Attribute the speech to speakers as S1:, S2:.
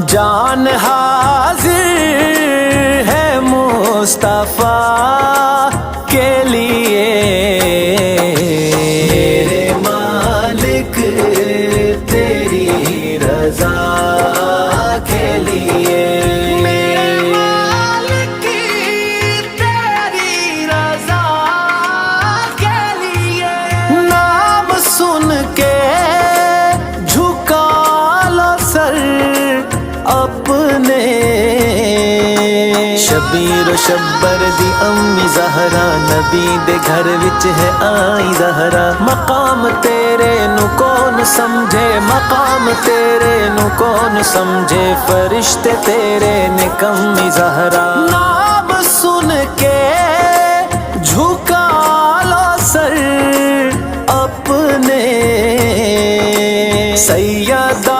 S1: جان حاضر ہے مصطفیٰ کے لیے، میرے مالک تیری رضا کے لیے، میرے مالک تیری رضا کے لیے، نام سن کے اپنے شبیر و شبر دی امی زہرا، نبی دے گھر وچ ہے آئی زہرا، مقام تیرے نو کون سمجھے، مقام تیرے نو کون سمجھے، فرشتے تیرے نے کمی زہرا، نام سن کے جھکا لو سر اپنے سیدہ